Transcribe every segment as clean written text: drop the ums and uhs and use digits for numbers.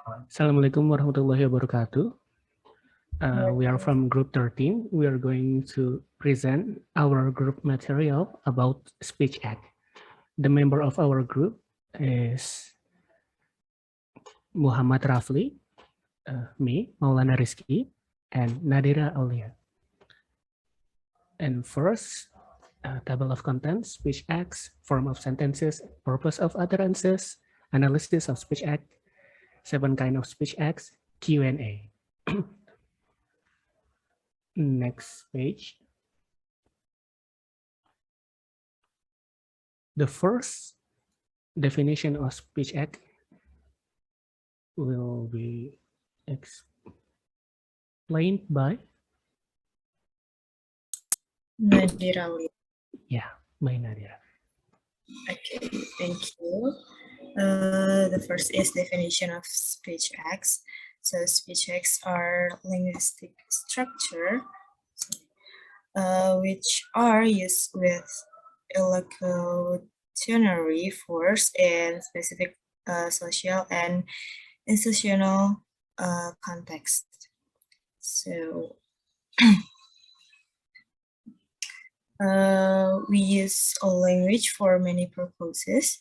Assalamualaikum warahmatullahi wabarakatuh. We are from group 13. We are going to present our group material about speech act. The member of our group is Muhamad Rafii, me, Maulana Rizqy, and Nadhira Auila. And first, table of contents, speech acts, form of sentences, purpose of utterances, analysis of speech act, 7 kind of speech acts, Q&A. Next page. The first definition of speech act will be explained by Nadhira Auila. Yeah, by Nadhira. Okay, thank you. The first is definition of speech acts. So speech acts are linguistic structure which are used with illocutionary force in specific social and institutional context. So we use a language for many purposes.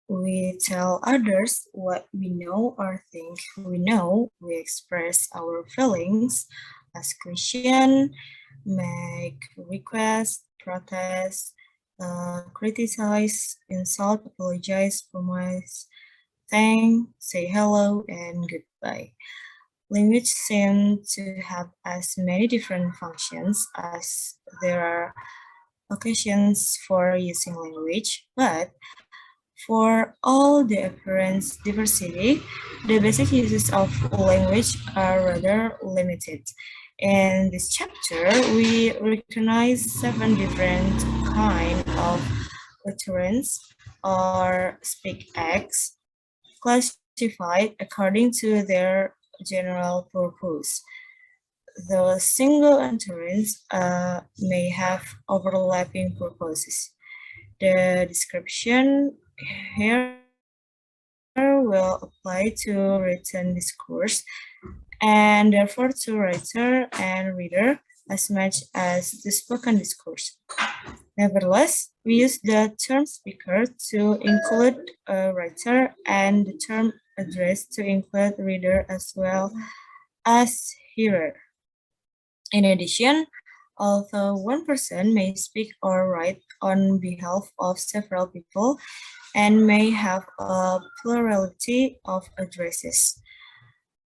We tell others what we know or think we know. We express our feelings, ask questions, make requests, protest, criticize, insult, apologize, promise, thank, say hello, and goodbye. Language seems to have as many different functions as there are occasions for using language, but for all the apparent diversity, the basic uses of language are rather limited. In this chapter, we recognize 7 different kinds of utterance or speak acts classified according to their general purpose. The single utterance may have overlapping purposes. The description here will apply to written discourse and therefore to writer and reader as much as the spoken discourse. Nevertheless, we use the term speaker to include a writer and the term address to include reader as well as hearer. In addition, although one person may speak or write on behalf of several people and may have a plurality of addresses,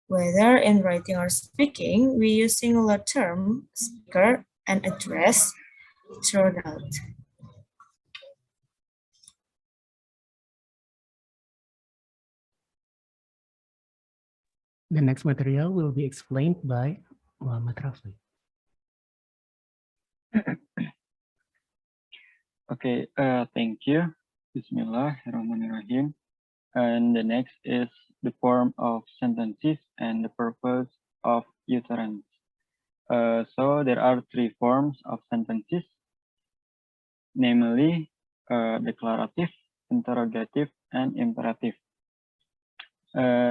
whether in writing or speaking, we use singular term, speaker, and address throughout. The next material will be explained by Muhamad Rafii. Okay, thank you. Bismillahirrahmanirrahim. And the next is the form of sentences and the purpose of utterance. So there are 3 forms of sentences, namely declarative, interrogative, and imperative.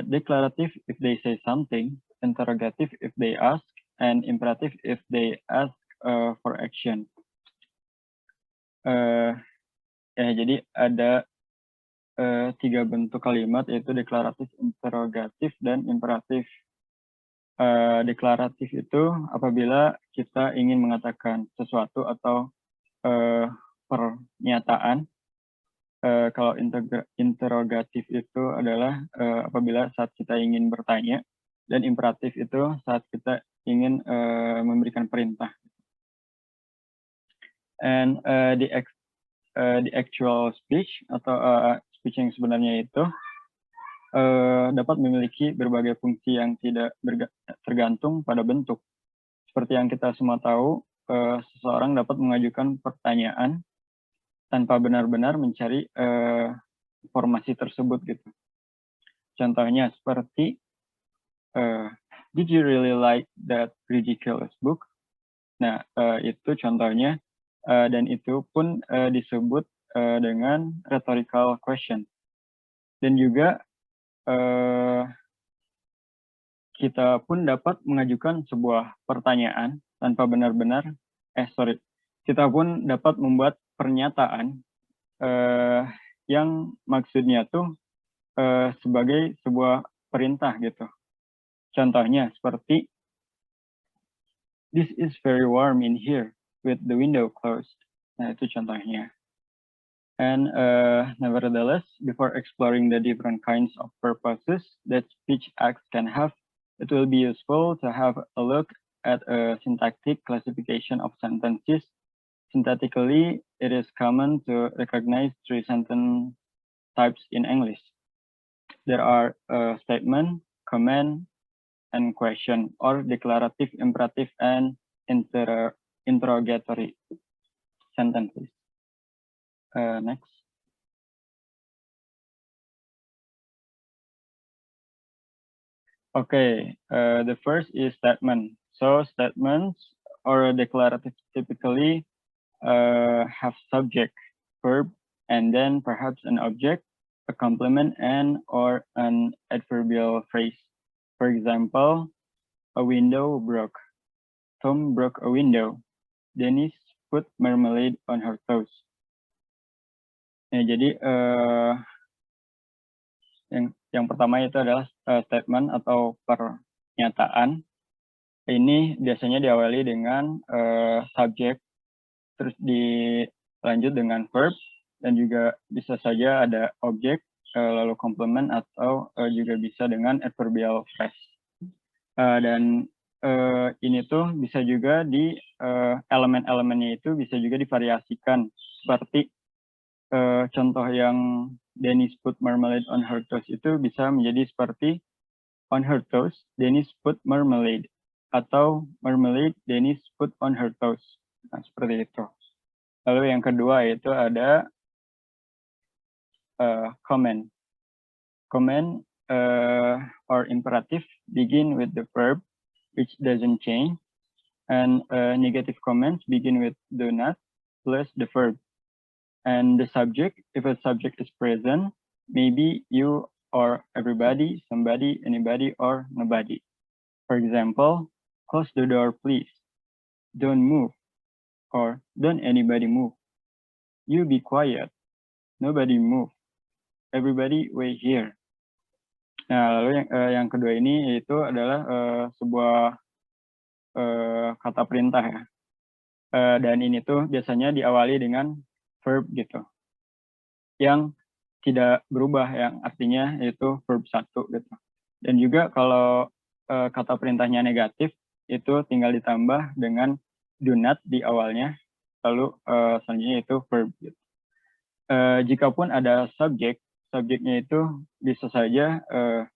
Declarative if they say something, interrogative if they ask, and imperative if they ask for action. Jadi ada 3 bentuk kalimat, yaitu deklaratif, interrogatif, dan imperatif. Deklaratif itu apabila kita ingin mengatakan sesuatu atau pernyataan. Kalau interrogatif itu adalah apabila saat kita ingin bertanya, dan imperatif itu saat kita ingin memberikan perintah. And the actual speech atau speech yang sebenarnya itu dapat memiliki berbagai fungsi yang tidak tergantung pada bentuk. Seperti yang kita semua tahu, seseorang dapat mengajukan pertanyaan tanpa benar-benar mencari informasi tersebut gitu. Contohnya seperti, did you really like that ridiculous book? Nah, itu contohnya, dan itu pun disebut dengan rhetorical question. Dan juga kita pun dapat mengajukan sebuah pertanyaan tanpa benar-benar, kita pun dapat membuat pernyataan yang maksudnya tuh sebagai sebuah perintah gitu. Contohnya seperti, this is very warm in here with the window closed. Nah, itu contohnya. And nevertheless, before exploring the different kinds of purposes that speech acts can have, it will be useful to have a look at a syntactic classification of sentences. Synthetically, it is common to recognize 3 sentence types in English. There are statement, command, and question, or declarative, imperative, and interrogatory sentences. Next. Okay, the first is statement. So statements or declarative typically have subject, verb, and then perhaps an object, a complement, and or an adverbial phrase. For example, a window broke. Tom broke a window. Dennis put marmalade on her toast. Ya, jadi yang pertama itu adalah statement atau pernyataan. Ini biasanya diawali dengan subjek, terus dilanjut dengan verb, dan juga bisa saja ada objek, lalu complement, atau juga bisa dengan adverbial phrase. Dan ini tuh bisa juga di elemen-elemennya itu bisa juga divariasikan, seperti contoh yang Dennis put marmalade on her toast itu bisa menjadi seperti on her toast, Dennis put marmalade, atau marmalade, Dennis put on her toast. Nah, seperti itu. Lalu yang kedua itu ada command. Command or imperative begin with the verb, which doesn't change, and negative commands begin with do not plus the verb. And the subject, if a subject is present, maybe you or everybody, somebody, anybody, or nobody. For example, close the door, please. Don't move, or don't anybody move. You be quiet. Nobody move. Everybody wait here. Nah, lalu yang kedua ini yaitu adalah sebuah kata perintah ya. Dan ini tuh biasanya diawali dengan verb gitu, yang tidak berubah, yang artinya yaitu verb 1 gitu. Dan juga kalau kata perintahnya negatif, itu tinggal ditambah dengan do not di awalnya, lalu selanjutnya itu verb gitu. Jikapun ada subjek, subjeknya itu bisa saja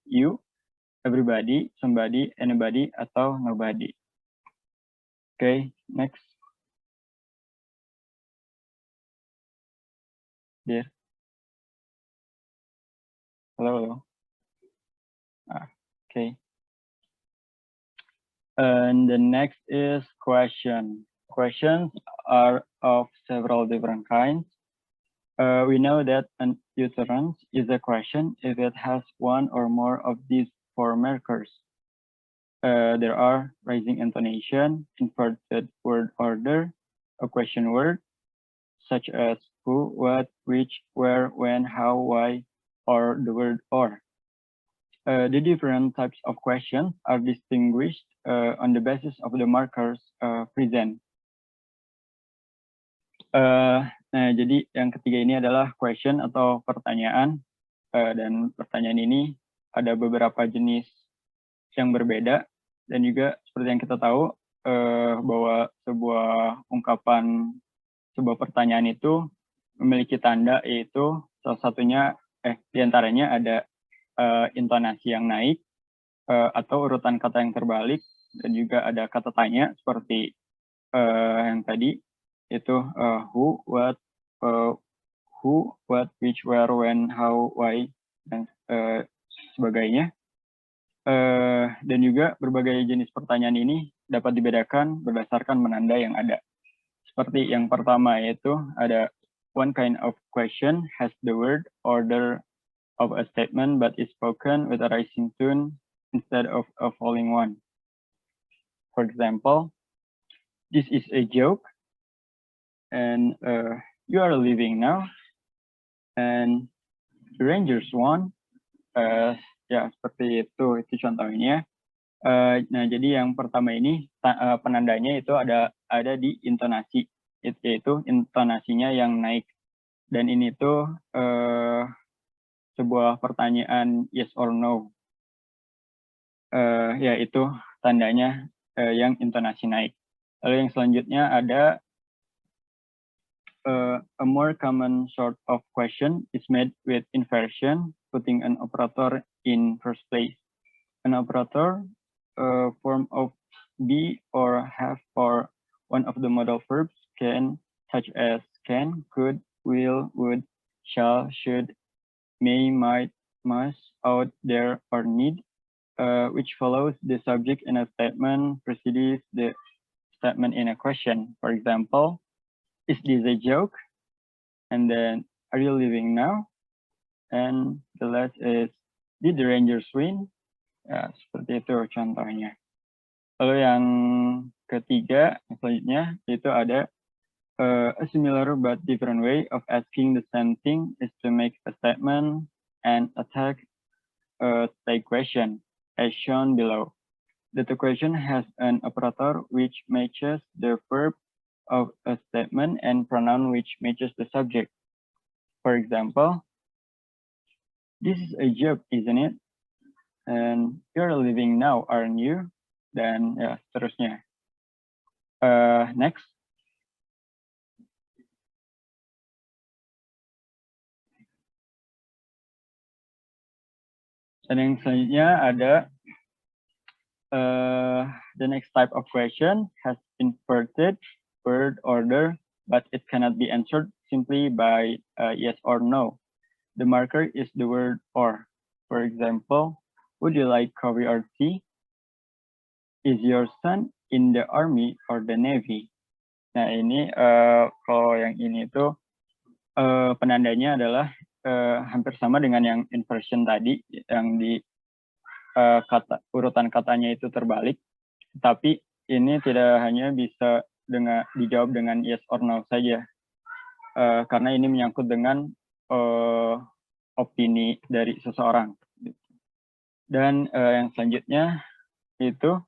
you, everybody, somebody, anybody, atau nobody. Okay, next. Dear. Hello. Okay. And the next is question. Questions are of several different kinds. We know that an utterance is a question if it has one or more of these 4 markers. There are rising intonation, inverted word order, a question word, such as who, what, which, where, when, how, why, or the word or. The different types of questions are distinguished on the basis of the markers present. Nah, jadi yang ketiga ini adalah question atau pertanyaan, dan pertanyaan ini ada beberapa jenis yang berbeda, dan juga seperti yang kita tahu bahwa sebuah ungkapan, sebuah pertanyaan itu memiliki tanda, yaitu salah satunya diantaranya ada intonasi yang naik, atau urutan kata yang terbalik, dan juga ada kata tanya seperti yang tadi, itu who, what, which, where, when, how, why, dan sebagainya. Dan juga berbagai jenis pertanyaan ini dapat dibedakan berdasarkan menanda yang ada. Seperti yang pertama, yaitu ada one kind of question has the word order of a statement but is spoken with a rising tone instead of a falling one. For example, this is a joke, and you are leaving now, and the Rangers won. Ya, seperti itu contohnya. Nah, jadi yang pertama ini penandanya itu ada di intonasi, yaitu intonasinya yang naik. Dan ini tuh sebuah pertanyaan yes or no. Ya, itu tandanya yang intonasi naik. Lalu yang selanjutnya ada a more common sort of question is made with inversion, putting an operator in first place. An operator, form of be or have or one of the modal verbs can, such as can, could, will, would, shall, should, may, might, must, ought, dare, or need, which follows the subject in a statement precedes the statement in a question. For example, is this a joke? And then, are you leaving now? And the last is, did the Rangers win? Ya, seperti itu contohnya. Lalu yang ketiga, selanjutnya, itu ada a similar but different way of asking the same thing is to make a statement and attack a tag question, as shown below. The tag question has an operator which matches the verb of a statement and pronoun which matches the subject. For example, this is a joke, isn't it? And you're leaving now, aren't you? Dan ya seterusnya. Next. Dan yang selanjutnya ada the next type of question has inverted word order, but it cannot be answered simply by yes or no. The marker is the word or. For example, would you like coffee or tea? Is your son in the army or the navy? Nah, ini kalau yang ini tuh penandanya adalah hampir sama dengan yang inversion tadi, yang di urutan katanya itu terbalik. Tapi ini tidak hanya bisa dijawab dengan yes or no saja, karena ini menyangkut dengan opini dari seseorang. Dan yang selanjutnya itu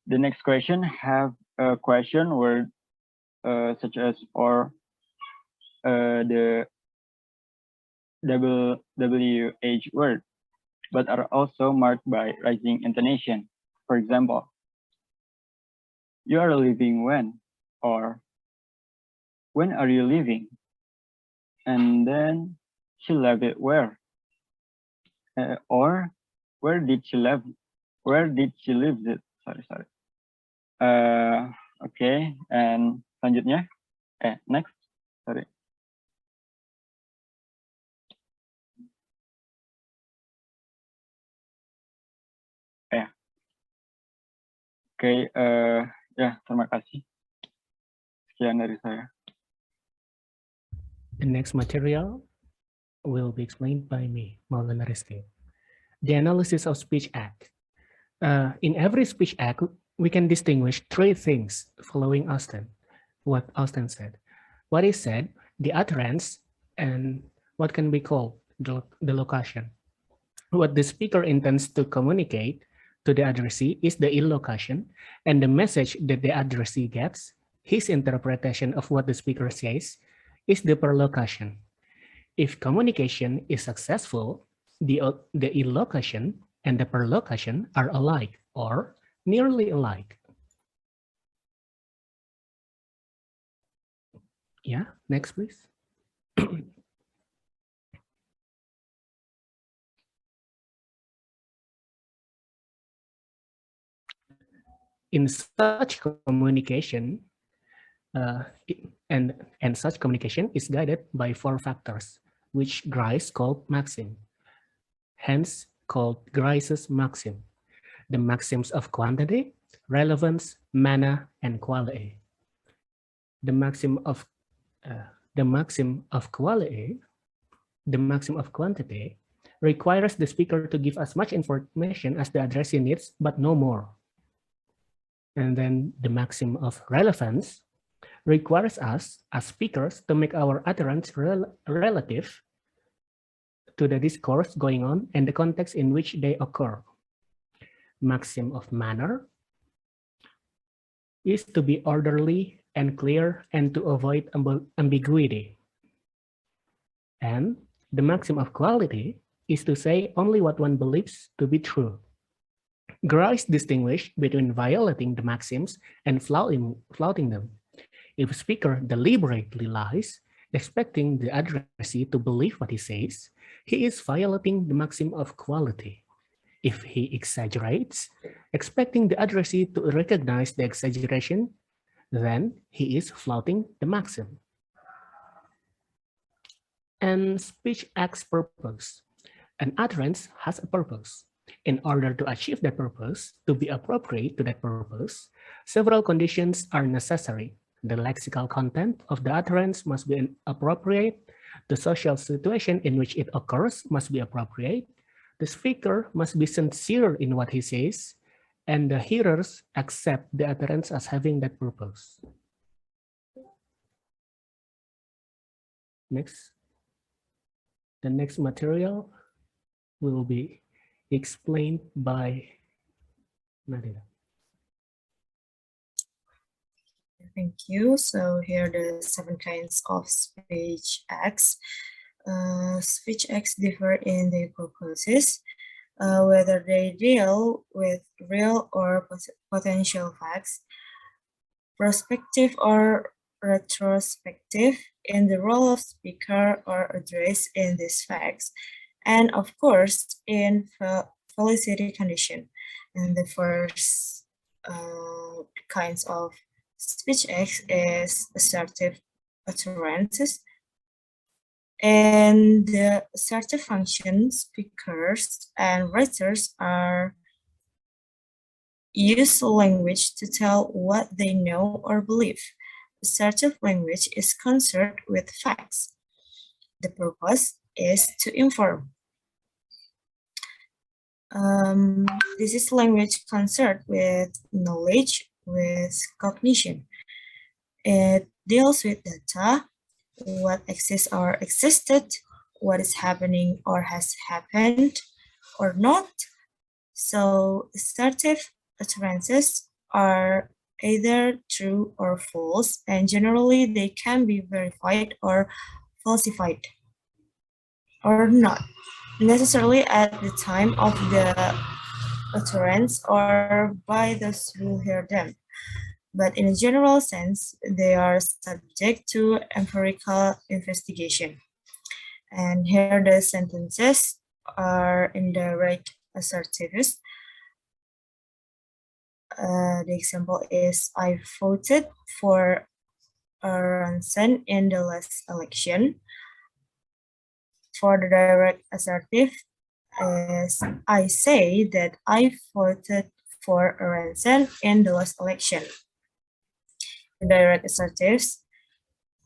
the next question have a question word such as or the WH word, but are also marked by rising intonation. For example, you are leaving when, or when are you leaving? And then she left it where, or where did she leave? Where did she leave it? Sorry. Okay, and selanjutnya, next. Sorry. Oke, ya terima kasih. Sekian dari saya. The next material will be explained by me, Maulana Rizqy. The analysis of speech act. In every speech act, we can distinguish three things following what Austin said. What is said, the utterance, and what can be called the location. What the speaker intends to communicate to the addressee is the illocation, and the message that the addressee gets, his interpretation of what the speaker says, is the perlocution. If communication is successful, the illocation and the perlocution are alike or nearly alike. Yeah, next please. In such communication, and such communication is guided by four factors, which Grice called maxim, hence called Grice's maxim: the maxims of quantity, relevance, manner, and quality. The maxim of quantity, requires the speaker to give as much information as the addressee needs, but no more. And then the maximum of relevance requires us as speakers to make our utterance relative to the discourse going on and the context in which they occur. Maxim of manner is to be orderly and clear and to avoid ambiguity. And the maxim of quality is to say only what one believes to be true. Grice distinguish between violating the maxims and flouting them. If a speaker deliberately lies, expecting the addressee to believe what he says, he is violating the maxim of quality. If he exaggerates, expecting the addressee to recognize the exaggeration, then he is flouting the maxim. And speech acts purpose. An utterance has a purpose. In order to achieve that purpose, to be appropriate to that purpose, several conditions are necessary. The lexical content of the utterance must be appropriate. The social situation in which it occurs must be appropriate. The speaker must be sincere in what he says, and the hearers accept the utterance as having that purpose. Next. The next material will be explained by Nadhira. Thank you. So here are the 7 kinds of speech acts. Speech acts differ in their purposes, whether they deal with real or potential facts, prospective or retrospective, in the role of speaker or address in these facts, and of course in felicity condition. And the first kinds of speech acts is assertive utterances. And the assertive function, speakers and writers are use language to tell what they know or believe. Assertive language is concerned with facts. The purpose is to inform. This is language concerned with knowledge, with cognition. It deals with data, what exists or existed, what is happening or has happened or not. So assertive utterances are either true or false, and generally they can be verified or falsified or not necessarily at the time of the utterance or by those who hear them. But in a general sense, they are subject to empirical investigation. And here the sentences are indirect assertives. The example is, I voted for Ranson in the last election. For the direct assertive, is, I say that I voted for Ranson in the last election. The direct assertives,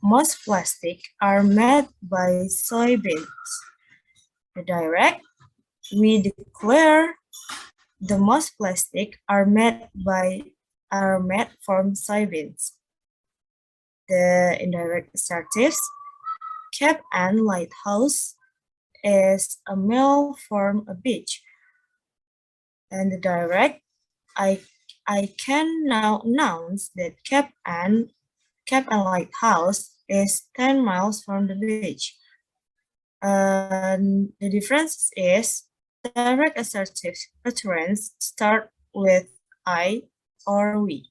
most plastic are made by soybeans. The direct, we declare the most plastic are made from soybeans. The indirect assertives, Cape Ann Lighthouse is a mill from a beach. And the direct, I can now announce that Cape Ann Lighthouse is 10 miles from the beach. The difference is direct assertive utterance start with I or we.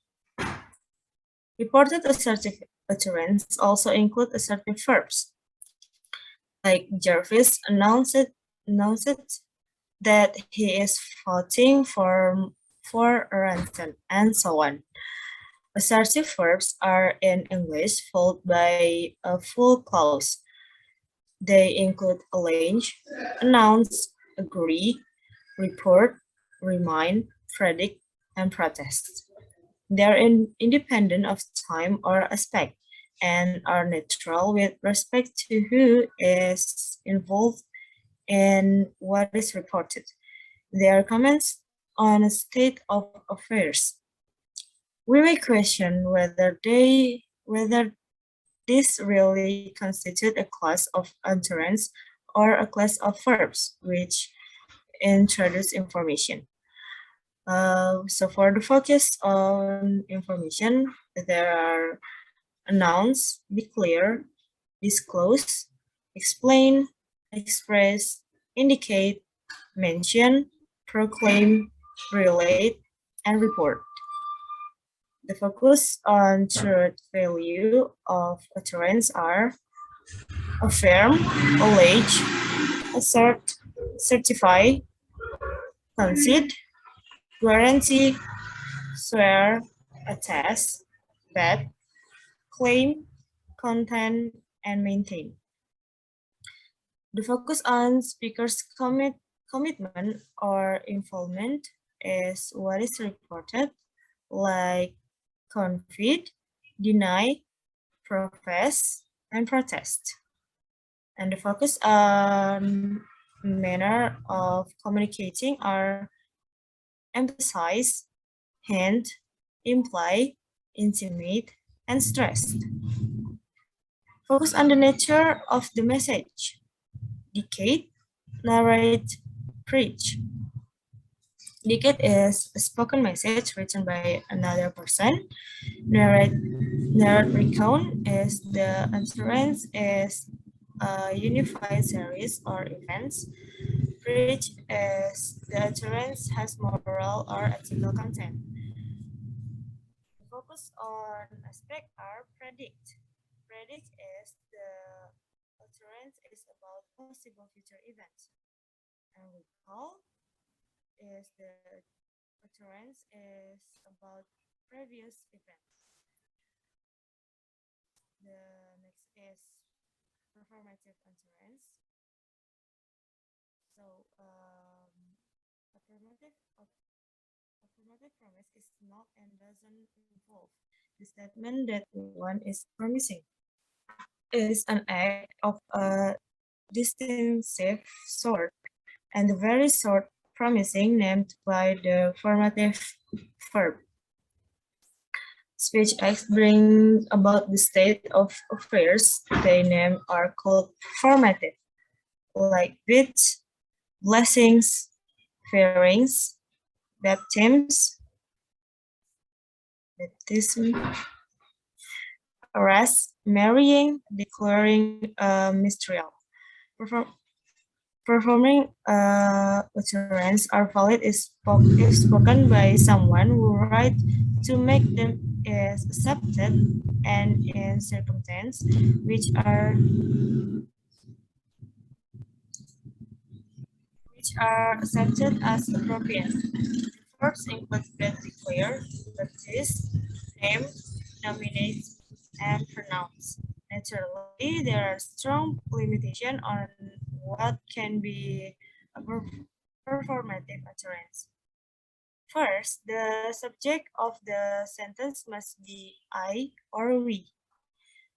Reported assertive utterance also include assertive verbs. Like Jarvis announced that he is voting for Ranson, and so on. Assertive verbs are in English followed by a full clause. They include allege, announce, agree, report, remind, predict, and protest. They are independent of time or aspect and are neutral with respect to who is involved in what is reported. They are comments on a state of affairs. We may question whether this really constitute a class of utterance or a class of verbs which introduce information. So for the focus on information, there are announce, declare, disclose, explain, express, indicate, mention, proclaim, relate, and report. The focus on truth value of utterance are affirm, allege, assert, certify, concede, guarantee, swear, attest, bet, claim, content, and maintain. The focus on speaker's commitment or involvement is what is reported, like confide, deny, profess, and protest. And the focus on manner of communicating are emphasize, hint, imply, intimate, and stressed. Focus on the nature of the message. Dictate, narrate, preach. Dictate is a spoken message written by another person. Narrate recount is the utterance is a unified series or events. Preach is the utterance has moral or ethical content. The focus on aspect are predict. Predict is the utterance is about possible future events. And recall is the utterance is about previous events. The next is performative utterance. So affirmative promise is not and doesn't involve the statement that one is promising. Is an act of a distinctive sort and the very sort promising named by the formative verb. Speech acts bring about the state of affairs they name are called formative, like bids, blessings, fairings, baptism, arrest, marrying, declaring a mystical. Performing utterance are valid if spoken by someone who right to make them is accepted and in circumstances which are accepted as appropriate. Verbs include bet, declare, baptize, name, nominate, and pronounce. Naturally, there are strong limitations on what can be a performative utterance. First, the subject of the sentence must be I or we.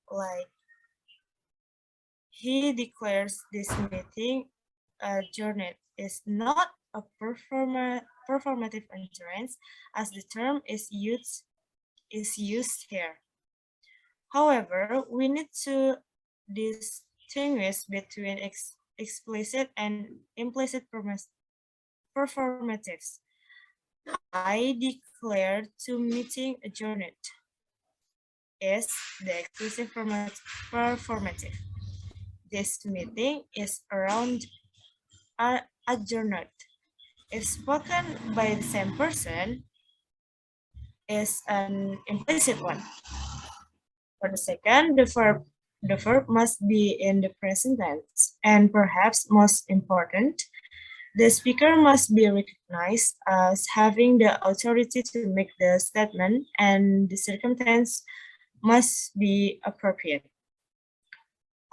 Like, he declares this meeting adjourned is not a performative utterance as the term is used here. However, we need to distinguish between explicit and implicit performatives. I declare to meeting adjourned is the explicit performative. This meeting is around adjourned. If spoken by the same person, is an implicit one. For the second, the verb must be in the present tense, and perhaps most important, the speaker must be recognized as having the authority to make the statement, and the circumstance must be appropriate.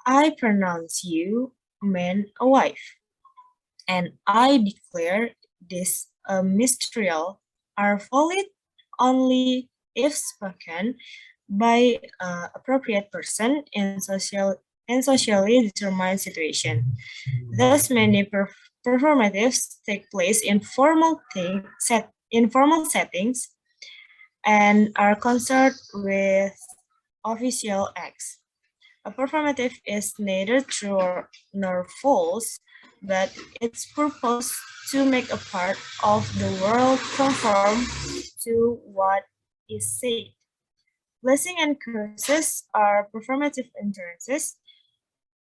I pronounce you man a wife, and I declare this a mystical are valid only if spoken by appropriate person in social and socially determined situation. Thus, many performatives take place in informal settings and are concerned with official acts. A performative is neither true nor false, but its purpose to make a part of the world conform to what is said. Blessing and curses are performative utterances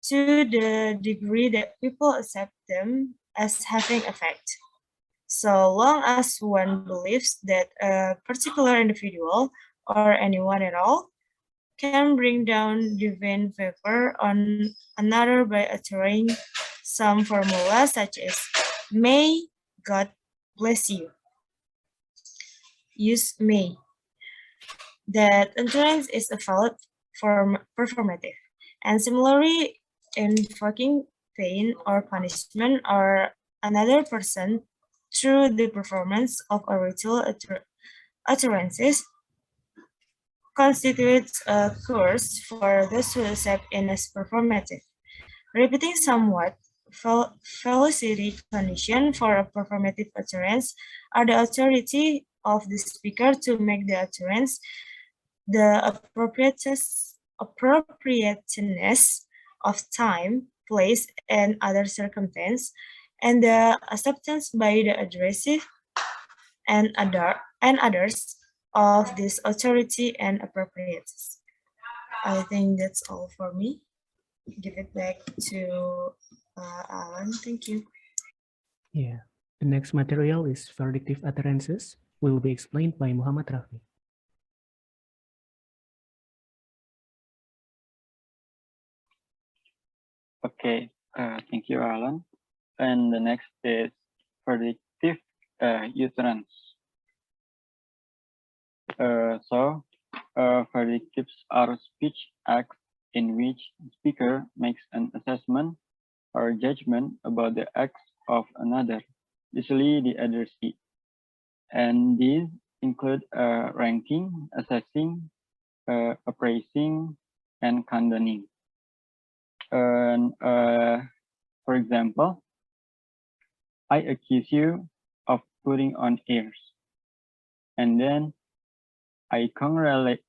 to the degree that people accept them as having effect. So long as one believes that a particular individual or anyone at all can bring down divine favor on another by uttering some formula such as may God bless you. Use may. That utterance is a valid form performative. And similarly, invoking pain or punishment or another person through the performance of a ritual utterances constitutes a curse for those who accept it as performative. Repeating somewhat velocity condition for a performative utterance are the authority of the speaker to make the utterance, the appropriateness of time, place, and other circumstance, and the acceptance by the addressee and others of this authority and appropriateness. I think that's all for me. Give it back to Alan. Thank you. Yeah. The next material is verdictive utterances, will be explained by Muhamad Rafii. Okay, thank you, Alan. And the next is predictive utterance. Verdictives are speech acts in which the speaker makes an assessment or judgment about the acts of another, usually the addressee. And these include ranking, assessing, appraising, and condoning. And for example, I accuse you of putting on airs, and then I congratulate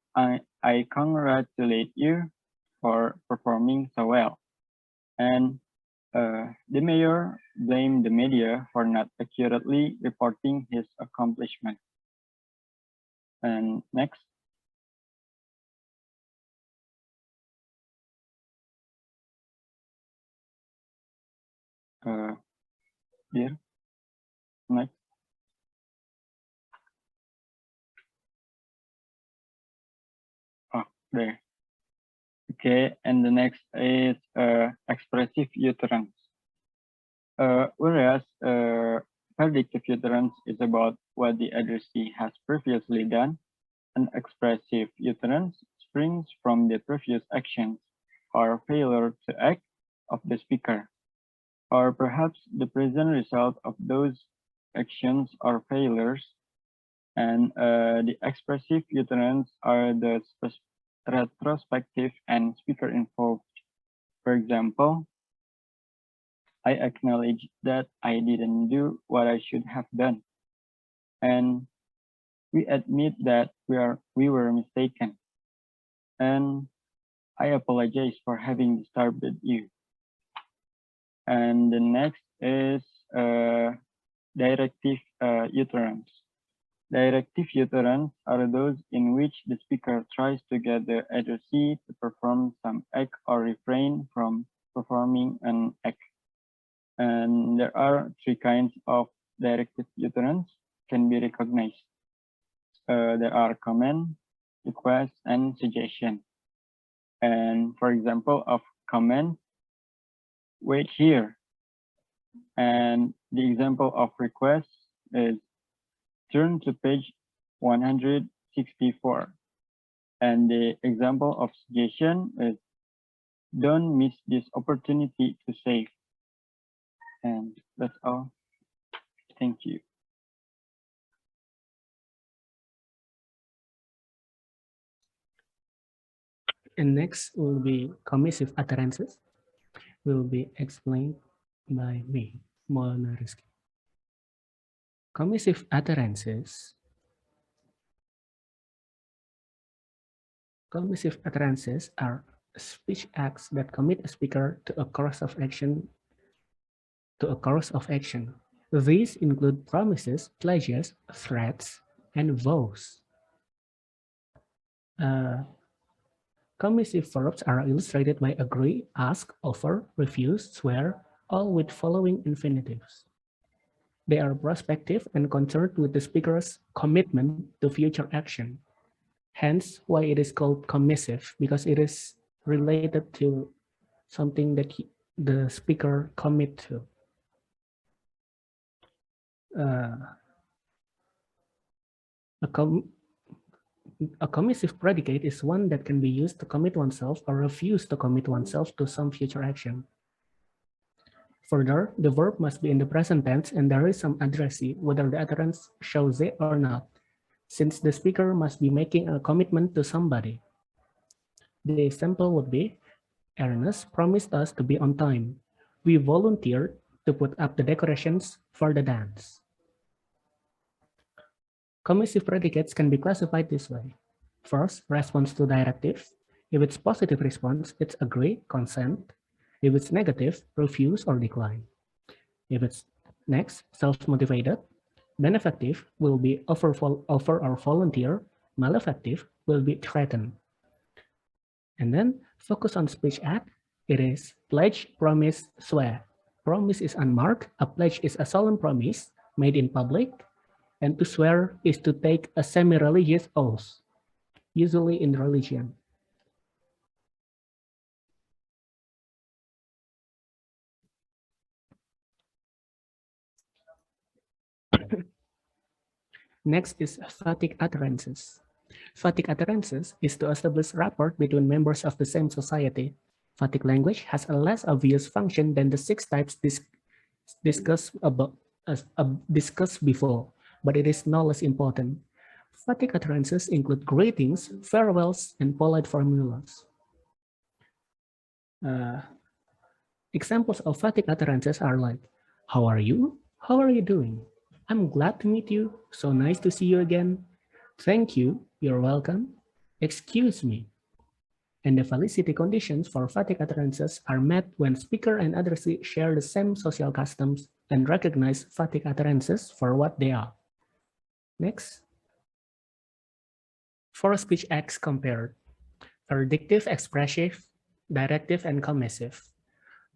you for performing so well. And the mayor blamed the media for not accurately reporting his accomplishment. And next. Here, next. Oh, there. Okay, and the next is expressive utterance. Whereas predictive utterance is about what the addressee has previously done, an expressive utterance springs from the previous actions or failure to act of the speaker, or perhaps the present result of those actions or failures. And the expressive utterance are the retrospective and speaker involved. For example, I acknowledge that I didn't do what I should have done. And we admit that we were mistaken. And I apologize for having disturbed you. And the next is directive utterance. Directive utterance are those in which the speaker tries to get the addressee to perform some act or refrain from performing an act. And there are three kinds of directive utterance can be recognized. There are command, request, and suggestion. And for example of command, wait here. And the example of request is turn to page 164. And the example of suggestion is don't miss this opportunity to save. And that's all. Thank you. And next will be commissive utterances, will be explained by me, Maulana Rizqy. Commissive utterances are speech acts that commit a speaker to a course of action. These include promises, pledges, threats, and vows. Commissive verbs are illustrated by agree, ask, offer, refuse, swear, all with following infinitives. They are prospective and concerned with the speaker's commitment to future action. Hence, why it is called commissive, because it is related to something that the speaker commit to. A commissive predicate is one that can be used to commit oneself or refuse to commit oneself to some future action. Further, the verb must be in the present tense and there is some addressee, whether the utterance shows it or not, since the speaker must be making a commitment to somebody. The example would be, Ernest promised us to be on time. We volunteered to put up the decorations for the dance. Commissive predicates can be classified this way. First, response to directive. If it's positive response, it's agree, consent. If it's negative, refuse or decline. If it's next, self-motivated. Benefactive will be offer or volunteer. Malefactive will be threaten. And then focus on speech act. It is pledge, promise, swear. Promise is unmarked. A pledge is a solemn promise made in public. And to swear is to take a semi-religious oath, usually in religion. Next is fatigue utterances. Fatigue utterances is to establish rapport between members of the same society. Fatigue language has a less obvious function than the 6 types discussed before, but it is no less important. Fatigue utterances include greetings, farewells, and polite formulas. Examples of fatigue utterances are like, how are you? How are you doing? I'm glad to meet you. So nice to see you again. Thank you. You're welcome. Excuse me. And the validity conditions for fatigue utterances are met when speaker and addressee share the same social customs and recognize fatigue utterances for what they are. Next. 4 speech acts compared: predictive, expressive, directive, and commissive.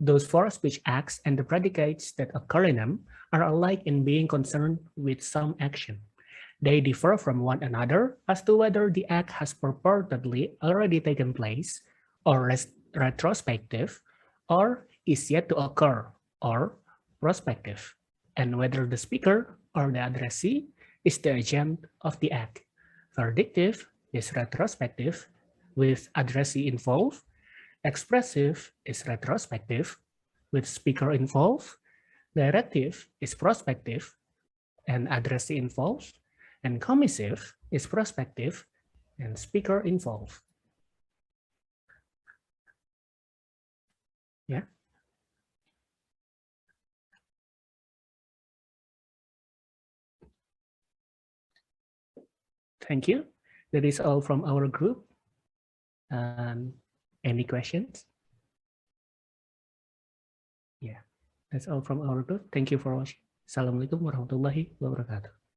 Those 4 speech acts and the predicates that occur in them are alike in being concerned with some action. They differ from one another as to whether the act has purportedly already taken place, or retrospective, or is yet to occur, or prospective, and whether the speaker or the addressee is the agent of the act. Predictive is retrospective with addressee involved. Expressive is retrospective with speaker involved. Directive is prospective and addressee involved. And commissive is prospective and speaker involved. Yeah. Thank you. That is all from our group. Any questions? Yeah, that's all from our group. Thank you for watching. Assalamualaikum warahmatullahi wabarakatuh.